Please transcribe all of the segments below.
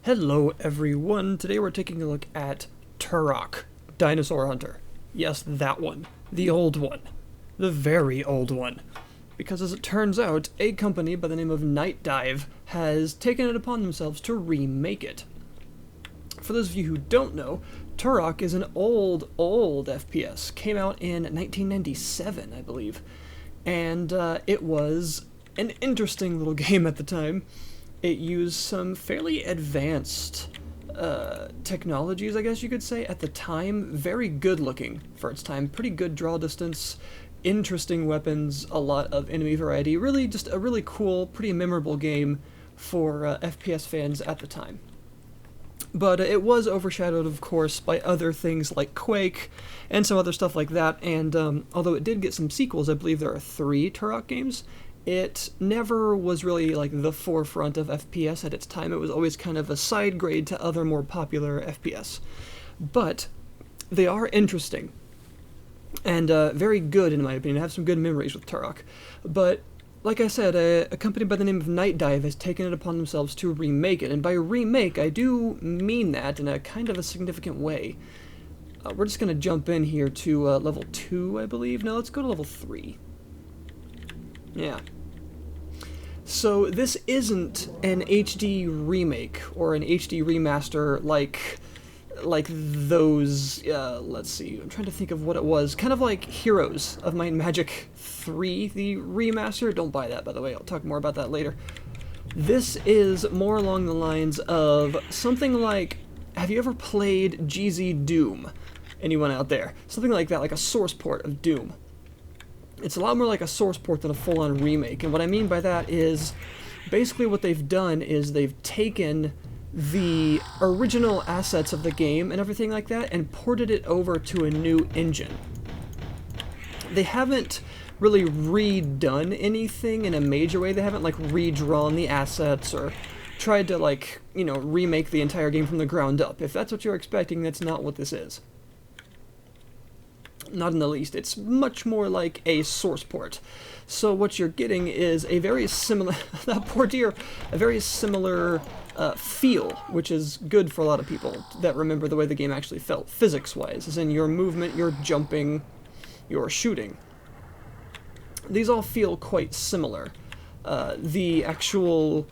Hello everyone, today we're taking a look at Turok, Dinosaur Hunter. Yes, that one. The old one. The very old one. Because as it turns out, a company by the name of Night Dive has taken it upon themselves to remake it. For those of you who don't know, Turok is an old FPS. Came out in 1997, I believe. And it was an interesting little game at the time. It used some fairly advanced technologies, I guess you could say, at the time. Very good looking for its time. Pretty good draw distance, interesting weapons, a lot of enemy variety. Really just a really cool, pretty memorable game for FPS fans at the time. But it was overshadowed, of course, by other things like Quake and some other stuff like that. And although it did get some sequels, I believe there are 3 Turok games, it never was really like the forefront of FPS at its time. It was always kind of a side grade to other more popular FPS. But they are interesting and very good in my opinion. I have some good memories with Turok. But like I said, a company by the name of Night Dive has taken it upon themselves to remake it. And by remake, I do mean that in a kind of a significant way. We're just going to jump in here to level 2, I believe. No, let's go to level 3. Yeah. So this isn't an HD remake or an HD remaster like those, let's see, I'm trying to think of what it was. Kind of like Heroes of Might and Magic 3, the remaster. Don't buy that, by the way. I'll talk more about that later. This is more along the lines of something like, have you ever played GZ Doom? Anyone out there? Something like that, like a source port of Doom. It's a lot more like a source port than a full-on remake, and what I mean by that is basically what they've done is they've taken the original assets of the game and everything like that and ported it over to a new engine. They haven't really redone anything in a major way. They haven't like redrawn the assets or tried to like, you know, remake the entire game from the ground up. If that's what you're expecting, that's not what this is. Not in the least. It's much more like a source port. So what you're getting is a very similar, that poor dear, a very similar feel, which is good for a lot of people that remember the way the game actually felt, physics-wise, as in your movement, your jumping, your shooting. These all feel quite similar. The actual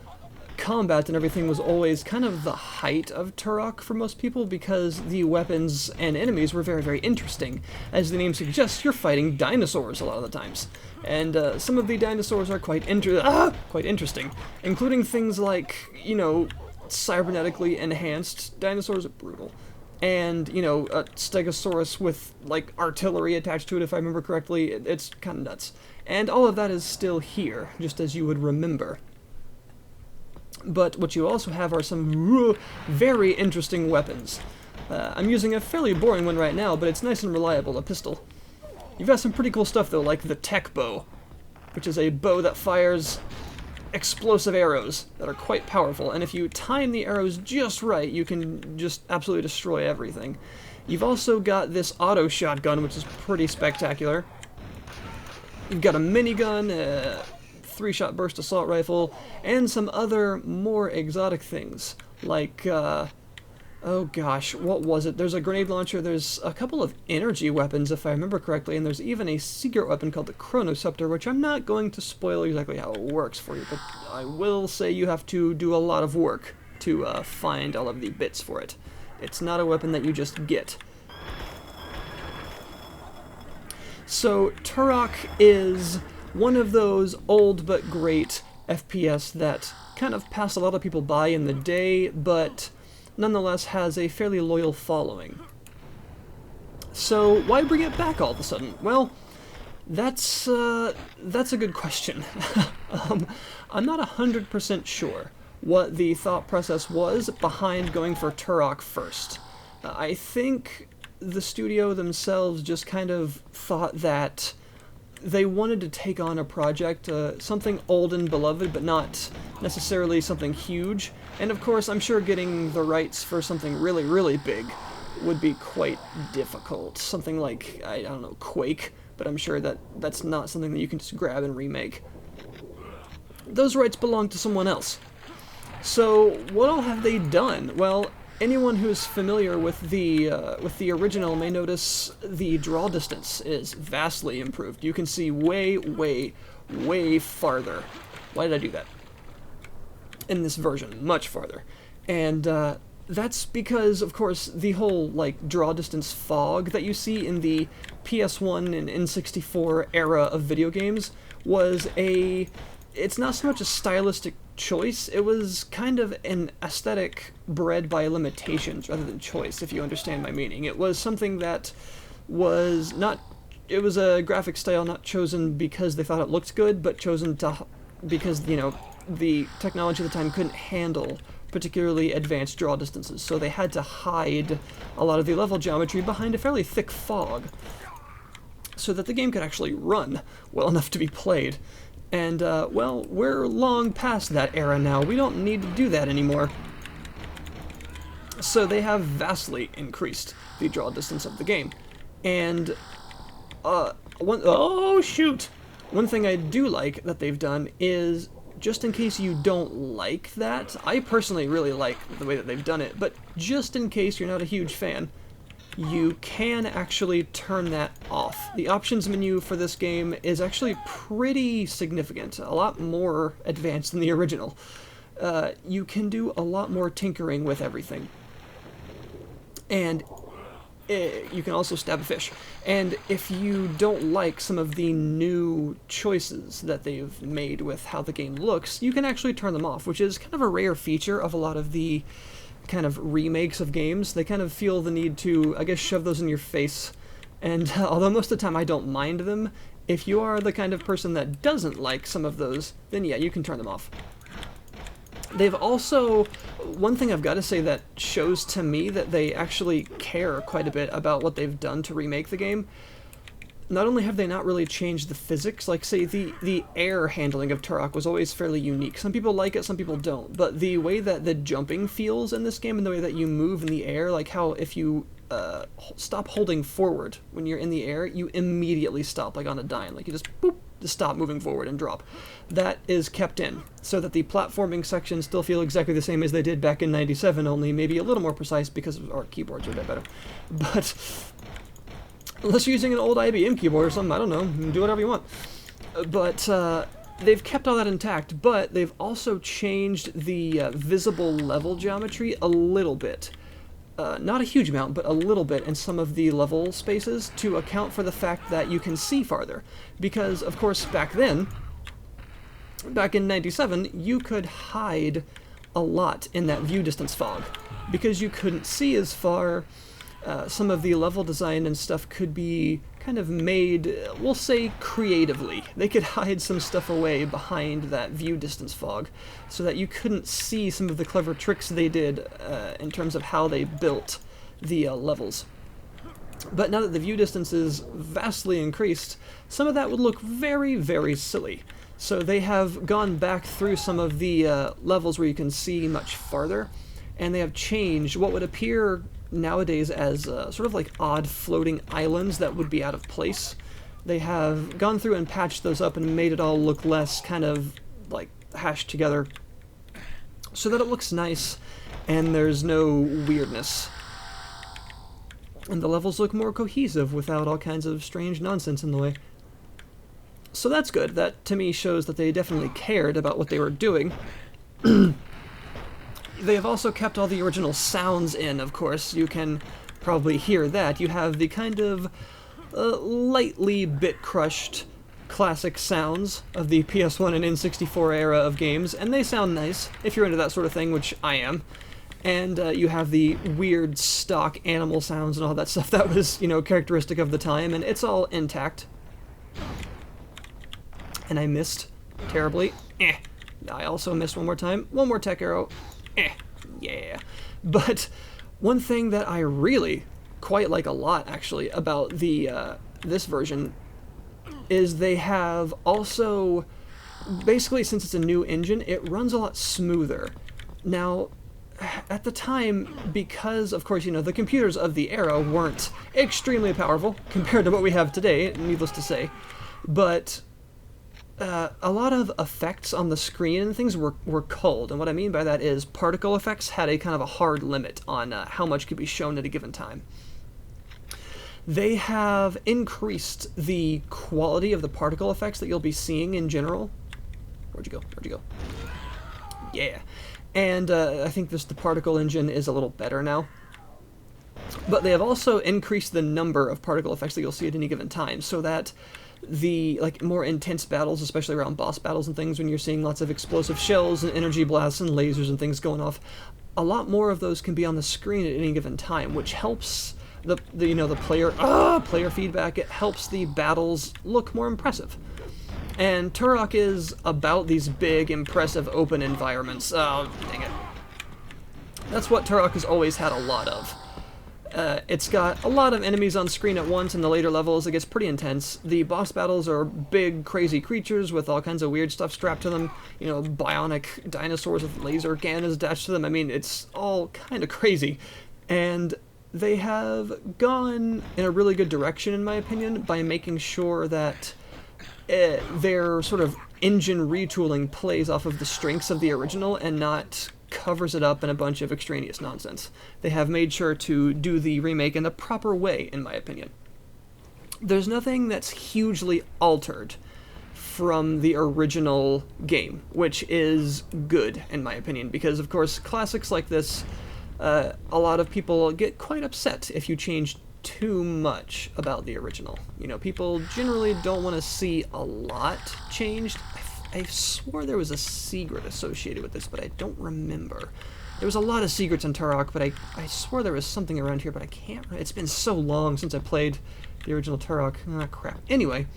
combat and everything was always kind of the height of Turok for most people because the weapons and enemies were very, very interesting. As the name suggests, you're fighting dinosaurs a lot of the times. And some of the dinosaurs are quite interesting, including things like, you know, cybernetically enhanced dinosaurs are brutal. And, you know, a stegosaurus with, like, artillery attached to it, if I remember correctly. It's kind of nuts. And all of that is still here, just as you would remember. But what you also have are some very interesting weapons. I'm using a fairly boring one right now, but it's nice and reliable, a pistol. You've got some pretty cool stuff, though, like the tech bow, which is a bow that fires explosive arrows that are quite powerful, and if you time the arrows just right, you can just absolutely destroy everything. You've also got this auto shotgun, which is pretty spectacular. You've got a minigun, 3-shot burst assault rifle, and some other more exotic things, like, oh gosh, what was it? There's a grenade launcher, there's a couple of energy weapons, if I remember correctly, and there's even a secret weapon called the Chronoceptor, which I'm not going to spoil exactly how it works for you, but I will say you have to do a lot of work to find all of the bits for it. It's not a weapon that you just get. So, Turok is one of those old but great FPS that kind of passed a lot of people by in the day, but nonetheless has a fairly loyal following. So why bring it back all of a sudden? Well, that's a good question. I'm not 100% sure what the thought process was behind going for Turok first. I think the studio themselves just kind of thought that they wanted to take on a project, something old and beloved, but not necessarily something huge. And of course, I'm sure getting the rights for something really, really big would be quite difficult. Something like, I don't know, Quake, but I'm sure that that's not something that you can just grab and remake. Those rights belong to someone else. So what all have they done? Well, anyone who's familiar with the original may notice the draw distance is vastly improved. You can see way, way, way farther. Why did I do that? In this version, much farther. And that's because, of course, the whole like draw distance fog that you see in the PS1 and N64 era of video games was it's not so much a stylistic choice, it was kind of an aesthetic bred by limitations rather than choice, if you understand my meaning. It was something that was not, it was a graphic style not chosen because they thought it looked good, but chosen because, you know, the technology at the time couldn't handle particularly advanced draw distances, so they had to hide a lot of the level geometry behind a fairly thick fog so that the game could actually run well enough to be played. And, well, we're long past that era now. We don't need to do that anymore. So they have vastly increased the draw distance of the game. And, oh, shoot! One thing I do like that they've done is, just in case you don't like that, I personally really like the way that they've done it, but just in case you're not a huge fan, you can actually turn that off. The options menu for this game is actually pretty significant, a lot more advanced than the original. You can do a lot more tinkering with everything. And you can also stab a fish. And if you don't like some of the new choices that they've made with how the game looks, you can actually turn them off, which is kind of a rare feature of a lot of the kind of remakes of games. They kind of feel the need to, I guess, shove those in your face. And although most of the time I don't mind them, if you are the kind of person that doesn't like some of those, then yeah, you can turn them off. They've also, one thing I've got to say that shows to me that they actually care quite a bit about what they've done to remake the game. Not only have they not really changed the physics, like say the air handling of Turok was always fairly unique. Some people like it, some people don't, but the way that the jumping feels in this game and the way that you move in the air, like how if you stop holding forward when you're in the air, you immediately stop, like on a dime, like you just boop, to stop moving forward and drop. That is kept in, so that the platforming sections still feel exactly the same as they did back in '97, only maybe a little more precise because our keyboards are a bit better. But unless you're using an old IBM keyboard or something, I don't know, do whatever you want. But they've kept all that intact, but they've also changed the visible level geometry a little bit. Not a huge amount, but a little bit in some of the level spaces to account for the fact that you can see farther. Because, of course, back then, back in '97, you could hide a lot in that view distance fog. Because you couldn't see as far, some of the level design and stuff could be kind of made, we'll say, creatively. They could hide some stuff away behind that view distance fog so that you couldn't see some of the clever tricks they did in terms of how they built the levels. But now that the view distance is vastly increased, some of that would look very, very silly. So they have gone back through some of the levels where you can see much farther, and they have changed what would appear nowadays as sort of like odd floating islands that would be out of place. They have gone through and patched those up and made it all look less kind of like hashed together so that it looks nice and there's no weirdness. And the levels look more cohesive without all kinds of strange nonsense in the way. So that's good. That to me shows that they definitely cared about what they were doing. They have also kept all the original sounds in, of course. You can probably hear that. You have the kind of lightly bit-crushed classic sounds of the PS1 and N64 era of games, and they sound nice, if you're into that sort of thing, which I am. And you have the weird stock animal sounds and all that stuff that was, you know, characteristic of the time, and it's all intact. And I missed terribly. I also missed one more time. One more tech arrow. Yeah. But one thing that I really quite like a lot, actually, about the this version is they have also, basically, since it's a new engine, it runs a lot smoother. Now, at the time, because, of course, you know, the computers of the era weren't extremely powerful compared to what we have today, needless to say, but a lot of effects on the screen and things were culled, and what I mean by that is particle effects had a kind of a hard limit on how much could be shown at a given time. They have increased the quality of the particle effects that you'll be seeing in general. Where'd you go? Where'd you go? Yeah. And I think the particle engine is a little better now. But they have also increased the number of particle effects that you'll see at any given time, so that the more intense battles, especially around boss battles and things, when you're seeing lots of explosive shells and energy blasts and lasers and things going off, a lot more of those can be on the screen at any given time, which helps the player feedback. It helps the battles look more impressive. And Turok is about these big, impressive, open environments. Oh, dang it. That's what Turok has always had a lot of. It's got a lot of enemies on screen at once. In the later levels, it gets pretty intense. The boss battles are big, crazy creatures with all kinds of weird stuff strapped to them. You know, bionic dinosaurs with laser cannons attached to them. I mean, it's all kind of crazy. And they have gone in a really good direction, in my opinion, by making sure that their sort of engine retooling plays off of the strengths of the original and not covers it up in a bunch of extraneous nonsense. They have made sure to do the remake in the proper way, in my opinion. There's nothing that's hugely altered from the original game, which is good, in my opinion, because, of course, classics like this, a lot of people get quite upset if you change too much about the original. You know, people generally don't want to see a lot changed. I swore there was a secret associated with this, but I don't remember. There was a lot of secrets in Turok, but I swore there was something around here, but I can't remember. It's been so long since I played the original Turok. Ah, crap. Anyway.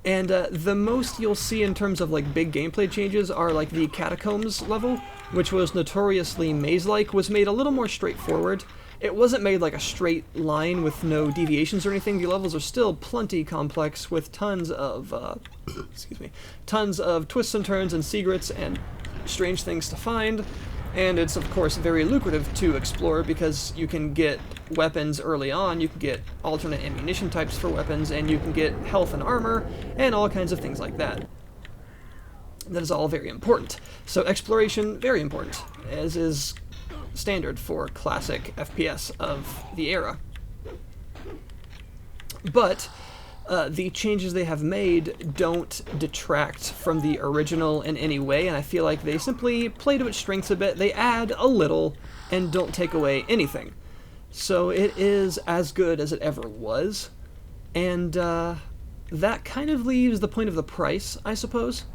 And the most you'll see in terms of big gameplay changes are the Catacombs level, which was notoriously maze-like, was made a little more straightforward. It wasn't made like a straight line with no deviations or anything. The levels are still plenty complex with tons of, tons of twists and turns and secrets and strange things to find. And it's, of course, very lucrative to explore because you can get weapons early on, you can get alternate ammunition types for weapons, and you can get health and armor, and all kinds of things like that. That is all very important. So exploration, very important, as is standard for classic FPS of the era. But the changes they have made don't detract from the original in any way, and I feel like they simply play to its strengths a bit. They add a little and don't take away anything. So it is as good as it ever was, and that kind of leaves the point of the price, I suppose.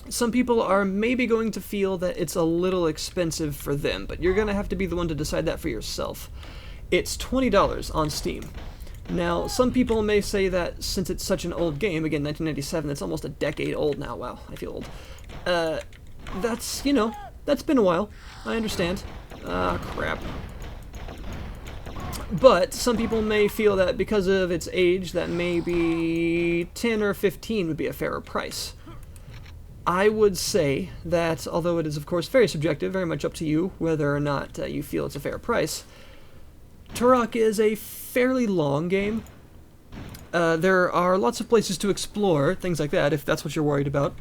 Some people are maybe going to feel that it's a little expensive for them, but you're going to have to be the one to decide that for yourself. It's $20 on Steam. Now, some people may say that since it's such an old game, again, 1997, it's almost a decade old now. Wow, I feel old. That's been a while. I understand. Ah, crap. But some people may feel that because of its age, that maybe 10 or 15 would be a fairer price. I would say that, although it is, of course, very subjective, very much up to you whether or not you feel it's a fair price, Turok is a fairly long game. There are lots of places to explore, things like that, if that's what you're worried about.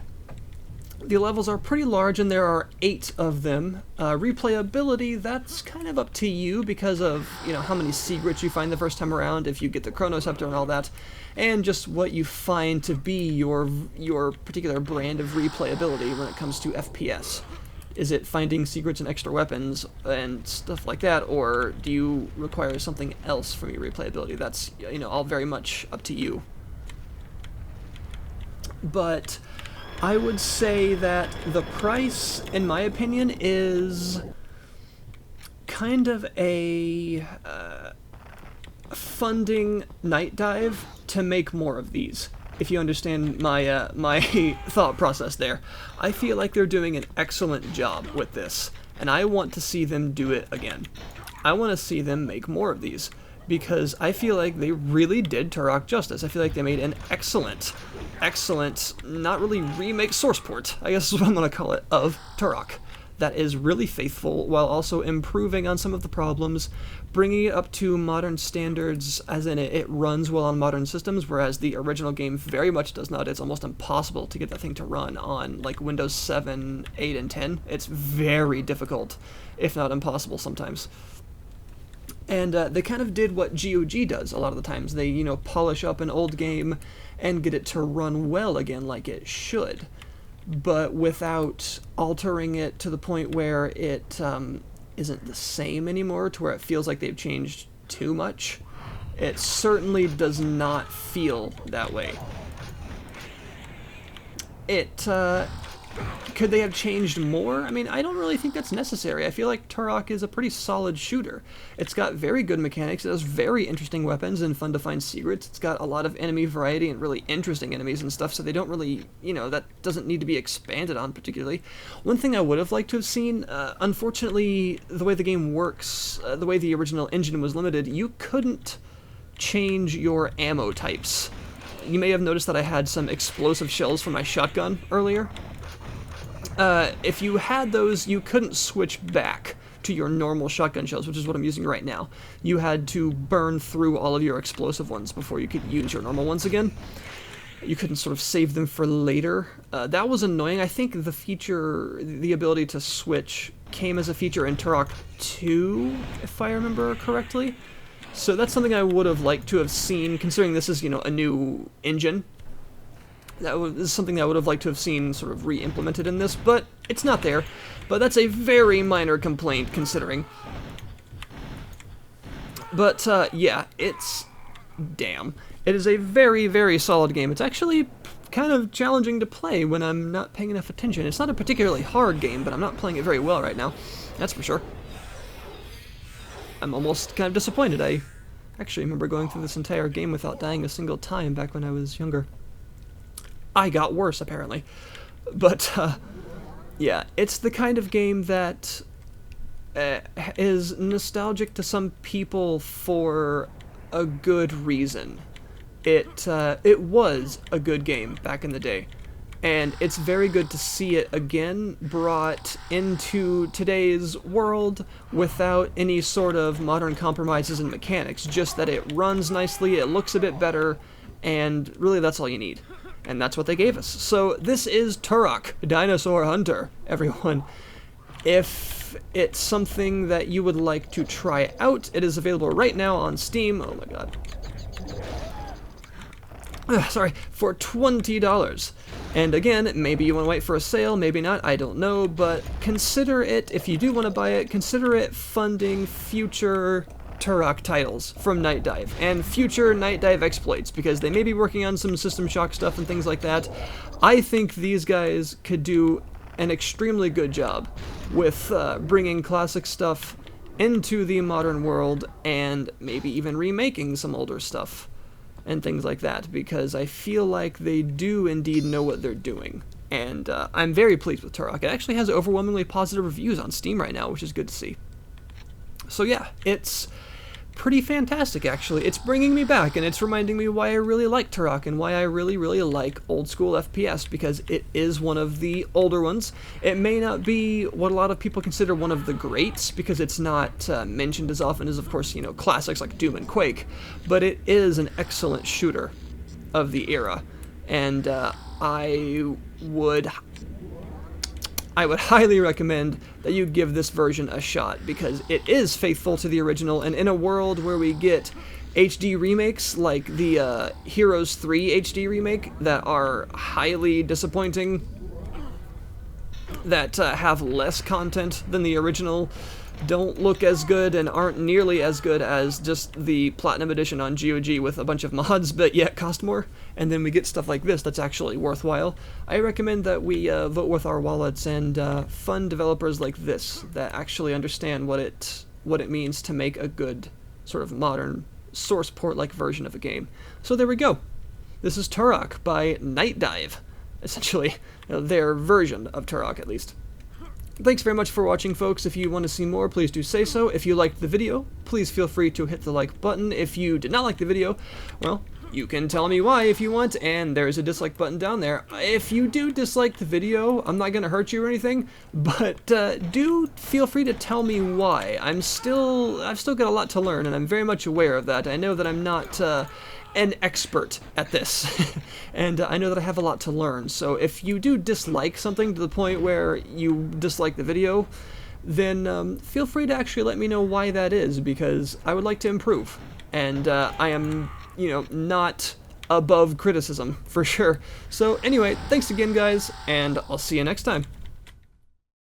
The levels are pretty large, and there are 8 of them. Replayability, that's kind of up to you because of, how many secrets you find the first time around, if you get the Chronoscepter and all that, and just what you find to be your particular brand of replayability when it comes to FPS. Is it finding secrets and extra weapons and stuff like that, or do you require something else from your replayability? That's, all very much up to you. But I would say that the price, in my opinion, is kind of a funding night dive to make more of these. If you understand my my thought process there. I feel like they're doing an excellent job with this, and I want to see them do it again. I want to see them make more of these, because I feel like they really did Turok justice. I feel like they made an excellent, not really remake, source port, I guess is what I'm going to call it, of Turok. that is really faithful while also improving on some of the problems, bringing it up to modern standards, as in it runs well on modern systems, whereas the original game very much does not. It's almost impossible to get that thing to run on like Windows 7, 8, and 10. It's very difficult, if not impossible sometimes. And they kind of did what GOG does a lot of the times. They, you know, polish up an old game and get it to run well again like it should, but without altering it to the point where it isn't the same anymore, to where it feels like they've changed too much. It certainly does not feel that way. Could they have changed more? I mean, I don't really think that's necessary. I feel like Turok is a pretty solid shooter. It's got very good mechanics, it has very interesting weapons and fun to find secrets. It's got a lot of enemy variety and really interesting enemies and stuff, so they don't really, you know, that doesn't need to be expanded on particularly. One thing I would have liked to have seen, unfortunately, the way the game works, the way the original engine was limited, you couldn't change your ammo types. You may have noticed that I had some explosive shells for my shotgun earlier. If you had those, you couldn't switch back to your normal shotgun shells, which is what I'm using right now. You had to burn through all of your explosive ones before you could use your normal ones again. You couldn't sort of save them for later. That was annoying. I think the feature, the ability to switch, came as a feature in Turok 2, if I remember correctly. So that's something I would have liked to have seen, considering this is, you know, a new engine. That is something I would have liked to have seen sort of re-implemented in this, but it's not there. But that's a very minor complaint, considering. But, yeah, it's... damn. It is a very, very solid game. It's actually kind of challenging to play when I'm not paying enough attention. It's not a particularly hard game, but I'm not playing it very well right now. That's for sure. I'm almost kind of disappointed. I actually remember going through this entire game without dying a single time back when I was younger. I got worse, apparently. But, yeah, it's the kind of game that is nostalgic to some people for a good reason. It was a good game back in the day, and it's very good to see it again brought into today's world without any sort of modern compromises in mechanics, just that it runs nicely, it looks a bit better, and really that's all you need. And that's what they gave us. So this is Turok, Dinosaur Hunter, everyone. If it's something that you would like to try out, it is available right now on Steam. Oh my god. Sorry, for $20. And again, maybe you want to wait for a sale, maybe not, I don't know, but consider it, if you do want to buy it, consider it funding future Turok titles from Night Dive, and future Night Dive exploits, because they may be working on some System Shock stuff and things like that. I think these guys could do an extremely good job with bringing classic stuff into the modern world, and maybe even remaking some older stuff and things like that, because I feel like they do indeed know what they're doing. And I'm very pleased with Turok. It actually has overwhelmingly positive reviews on Steam right now, which is good to see. So yeah, it's pretty fantastic, actually. It's bringing me back, and it's reminding me why I really like Turok and why I really, really like old school FPS, because it is one of the older ones. It may not be what a lot of people consider one of the greats, because it's not mentioned as often as, of course, you know, classics like Doom and Quake, but it is an excellent shooter of the era, and I would highly recommend that you give this version a shot, because it is faithful to the original, and in a world where we get HD remakes like the Heroes 3 HD remake that are highly disappointing, that have less content than the original, don't look as good, and aren't nearly as good as just the Platinum Edition on GOG with a bunch of mods, but yet cost more, and then we get stuff like this that's actually worthwhile. I recommend that we vote with our wallets and fund developers like this that actually understand what it means to make a good sort of modern source port-like version of a game. So there we go. This is Turok by Night Dive, essentially, their version of Turok at least. Thanks very much for watching, folks. If you want to see more, please do say so. If you liked the video, please feel free to hit the like button. If you did not like the video, well, you can tell me why if you want, and there's a dislike button down there. If you do dislike the video, I'm not going to hurt you or anything, but do feel free to tell me why. I've still got a lot to learn, and I'm very much aware of that. I know that I'm not an expert at this, and I know that I have a lot to learn. So if you do dislike something to the point where you dislike the video, then feel free to actually let me know why that is, because I would like to improve. And I am, not above criticism, for sure. So anyway, thanks again, guys, and I'll see you next time.